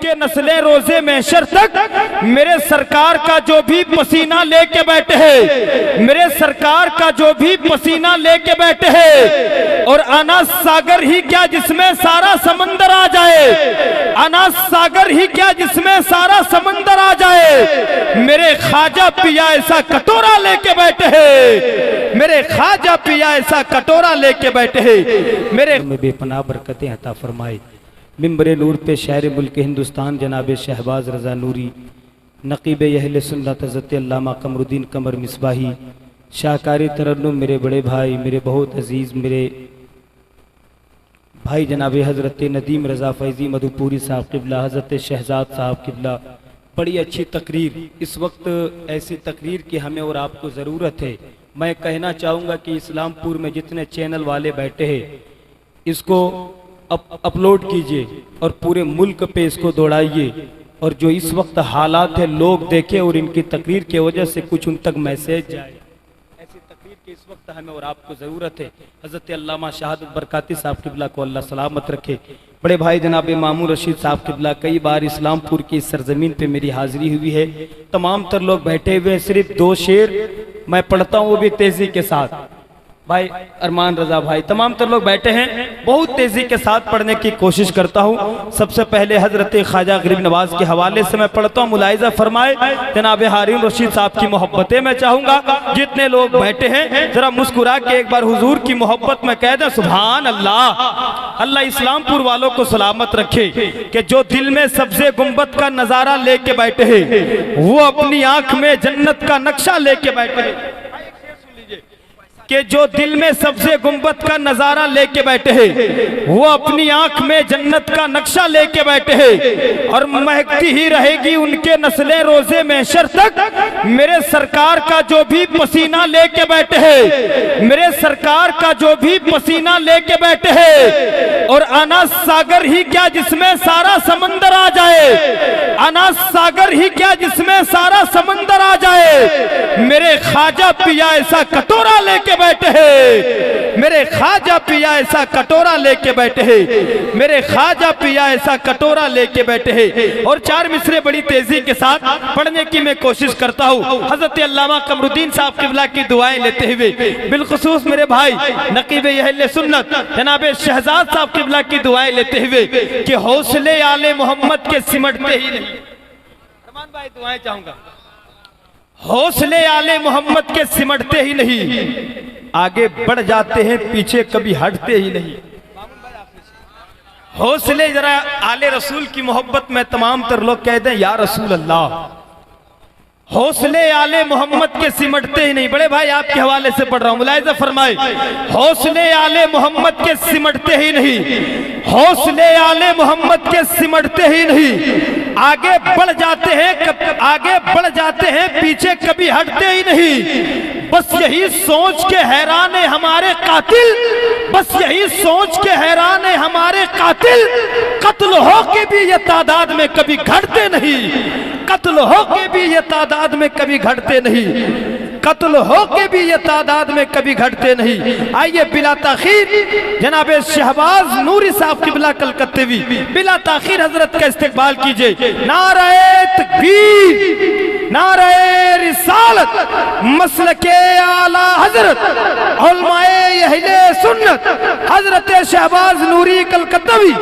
उनके नस्लें रोजे महशर तक मेरे सरकार का जो भी पसीना लेके बैठे हैं, मेरे सरकार का जो भी पसीना लेके बैठे हैं। और अनास सागर ही क्या जिसमें सारा समंदर आ जाए, अनास सागर ही क्या जिसमें सारा समंदर आ जाए। मेरे ख्वाजा पिया ऐसा कटोरा लेके बैठे हैं, मेरे ख्वाजा पिया ऐसा कटोरा लेके बैठे हैं। मेरे में बेपनाह बरकतें अता फरमाए। मिंबर नूर पे शहर मुल्क हिंदुस्तान जनाब शहबाज रजा नूरी, नकीब अहले सुन्नत हज़रत अल्लामा कमरुद्दीन कमर मिसबाही, शाहकारी तरन्नुम मेरे बड़े भाई, मेरे बहुत अजीज़ मेरे भाई जनाब हज़रत नदीम रज़ा फैज़ी मधुपुरी साहब किबला, हज़रत शहजाद साहब किबला। बड़ी अच्छी तकरीर, इस वक्त ऐसी तकरीर की हमें और आपको ज़रूरत है। मैं कहना चाहूँगा कि इस्लामपुर में जितने चैनल वाले बैठे हैं इसको अपलोड कीजिए और पूरे मुल्क पे इसको दौड़ाइए। और जो इस वक्त हालात है लोग देखें और इनकी तकरीर की वजह से कुछ उन तक मैसेज जाए। ऐसी तकरीर की इस वक्त हमें और आपको ज़रूरत है। हज़रत अल्लामा शहादत बरकाती साहब किबला को अल्लाह सलामत रखे। बड़े भाई जनाब मामून रशीद साहब किबला, कई बार इस्लामपुर की सरजमीन पे मेरी हाजिरी हुई है। तमाम तर लोग बैठे हुए हैं, सिर्फ 2 शेर मैं पढ़ता हूँ वो भी तेजी के साथ। भाई अरमान रजा भाई, तमाम तर लोग बैठे हैं, बहुत तेजी के साथ पढ़ने की कोशिश करता हूँ। सबसे पहले हजरत ख्वाजा गरीब नवाज के हवाले से मैं पढ़ता हूँ, मुलाहिजा फरमाए। जनाब हारून रशीद साहब की मोहब्बतें मैं चाहूंगा, जितने लोग बैठे हैं जरा मुस्कुरा के एक बार हुजूर की मोहब्बत में कह दें सुभान अल्लाह। अल्लाह इस्लामपुर वालों को सलामत रखे कि जो दिल में सब्ज़े गुंबद का नजारा लेके बैठे हैं वो अपनी आंख में जन्नत का नक्शा लेके बैठे हैं, कि जो दिल में सब्ज़े गुंबद का नजारा लेके बैठे हैं वो अपनी आंख में जन्नत का नक्शा लेके बैठे हैं। और महकती ही रहेगी उनके नस्लें रोजे महशर तक मेरे सरकार का जो भी पसीना लेके बैठे हैं, मेरे सरकार का जो भी पसीना लेके बैठे हैं। और अनास सागर ही क्या जिसमें सारा समंदर आ जाए, अनास सागर ही क्या जिसमें सारा समंदर आ जाए। मेरे ख्वाजा पिया ऐसा कटोरा लेके बैठे हैं, मेरे ख्वाजा पिया ऐसा कटोरा लेके बैठे हैं, मेरे ख्वाजा पिया ऐसा कटोरा लेके बैठे हैं। और 4 मिसरे बड़ी तेजी के साथ पढ़ने की मैं कोशिश करता हूँ। हजरत अल्लामा कमरुद्दीन साहब किबला की दुआएं लेते हुए, बिलखुसूस मेरे भाई नकीब अहले सुन्नत जनाब शहजाद साहब किबला की दुआएं लेते हुए कि हौसले आले मोहम्मद के सिमटते ही नहीं। तमाम भाई दुआएं चाहूंगा। हौसले आले मोहम्मद के सिमटते ही नहीं, आगे बढ़ जाते हैं पीछे कभी हटते ही नहीं। हौसले जरा आले रसूल की मोहब्बत में तमाम तर लोग कह दें या रसूल अल्लाह। हौसले आले मोहम्मद के सिमटते ही नहीं। बड़े भाई आपके हवाले से पढ़ रहा हूं, मुलाहिजा फरमाए। हौसले आले मोहम्मद के सिमटते ही नहीं, हौसले आले मोहम्मद के सिमटते ही नहीं, आगे बढ़ जाते हैं, आगे बढ़ जाते हैं पीछे कभी हटते ही नहीं। बस यही सोच के हैरान है हमारे कातिल, बस यही सोच के हैरान है हमारे कातिल, कत्ल हो के भी ये तादाद में कभी घटते नहीं, कत्ल हो के भी ये तादाद में कभी घटते नहीं, कत्ल हो के भी ये तादाद में कभी घटते नहीं। आइए बिला ताखीर जनाब शहबाज नूरी साहब किबला कलकत्तेवी, बिला ताखीर हजरत का इस्तेकबाल कीजिए। नारे तकबीर, नारे रिसालत, मसलके आला हजरत उलमाए अहले सुन्नत हजरत शहबाज नूरी कलकत्तेवी।